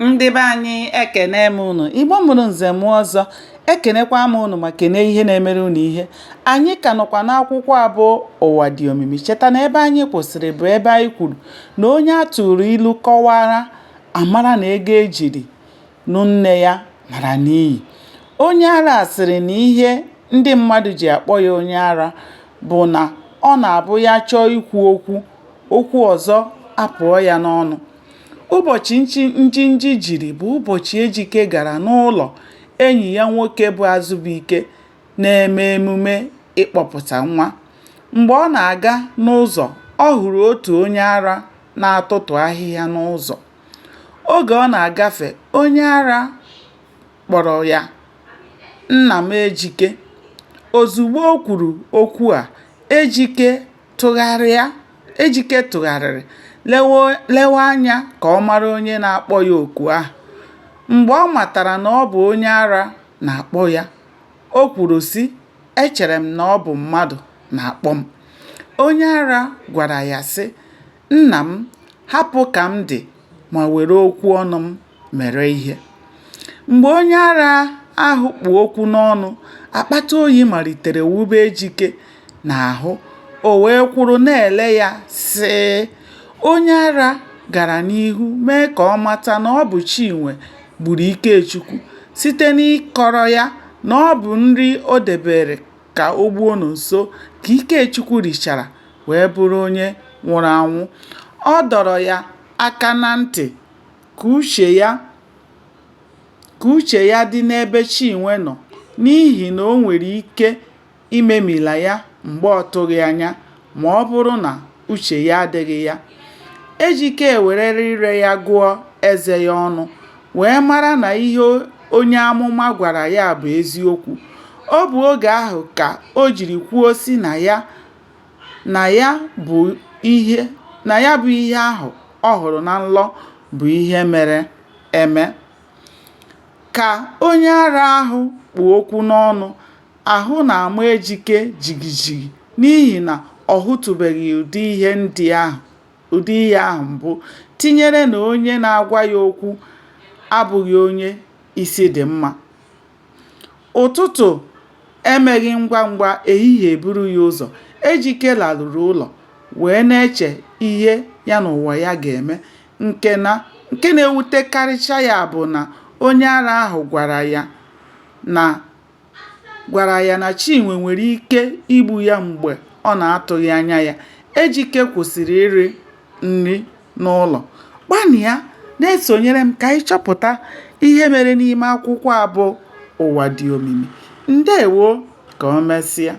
Ndị be anyị ekene m unu. Igbo mụrụ nze m ọzọ, ekenekwa m unu ma kene ihe na-emere unu ihe. Anyị ka nọkwa n'akwụkwọ abụọ ụwa dị omimi. Cheta na ebe anyị kwụsịrị bụ ebe anyị kwuru na onye a tụrụ ilu kọwara amara na ego ejiri nụ nne ya mara n'iyi. Onye ara sịrị na ihe ndị mmadụ ji akpọ ya onye ara bụ na ọ na-abụ ya chọọ ikwu okwu ọzọ apụọ ya n'ọnụ. Ụbọchị njinji jiri bụ ụbọchị Ejike gara n'ụlọ enyi ya nwoke bụ Azụbụike na-eme emume ịkpọpụta nwa. Mgbe ọ na-aga n'ụzọ, ọ hụrụ otu onye ara na-atụtụ ahịhịa n'ụzọ. Oge ọ na-agafe, onye ara kpọrọ ya "Nna m Ejike." Ozugbo o kwuru okwu a, Ejike tụgharịrị lewe anya ka ọ mara onye na-akpọ ya oku ahụ. Mgbe ọ matara na ọ bụ onye ara na-akpọ ya, o kwuru sị, "Echere m na ọ bụ mmadụ na-akpọ m." Onye ara gwara ya sị, "Nna m, hapụ ka m dị ma were okwu ọnụ m mere ihe." Mgbe onye ara ahụ kpu okwu n'ọnụ, akpata oyi malitere wube Ejike n'ahụ. O wee kwụrụ na-ele ya sị. Onye ara gara n'ihu mee ka ọ mata na ọ bụ Chinwe gburu Ikechukwu site n'ịkọrọ ya na ọ bụ nri o debere ka o gbuo nso ka Ikechukwu richara wee bụrụ onye nwụrụ anwụ. Ọ dọrọ ya aka na ntị ka uche ya dị n'ebe Chinwe nọ, n'ihi na o nwere ike imemila ya mgbe ọ tụghị anya ma ọ bụrụ na uche ya adịghị ya. Ejike werere ire ya gụọ eze ya ọnụ wee mara na ihe onye amụma gwara ya bụ eziokwu. Ọ bụ oge ahụ ka o jiri kwuo sị na ya bụ ihe ahụ ọ hụrụ na nlọ bụ ihe mere eme. Ka onye ara ahụ kpu okwu n'ọnụ, ahụ na-ama Ejike jigijigi n'ihi na ọ hụtụbeghị ụdị ihe ahụ mbụ, tinyere na onye na-agwa ya okwu abụghị onye isi dị mma. Ụtụtụ emeghị ngwa ngwa, ehihie eburu ya ụzọ. Ejike laruru ụlọ wee na-eche ihe ya na ụwa ya ga-eme. Nke na-ewutekarịcha ya bụ na onye ara ahụ gwara ya na Chinwe nwere ike igbu ya mgbe ọ na-atụghị anya ya. Ejike kwụsịrị iri nri n'ụlọ. Gbanịa na-esonyere m ka anyị chọpụta ihe mere n'ime akwụkwọ abụọ ụwa dị omimi. Ndewo, ka o mesịa.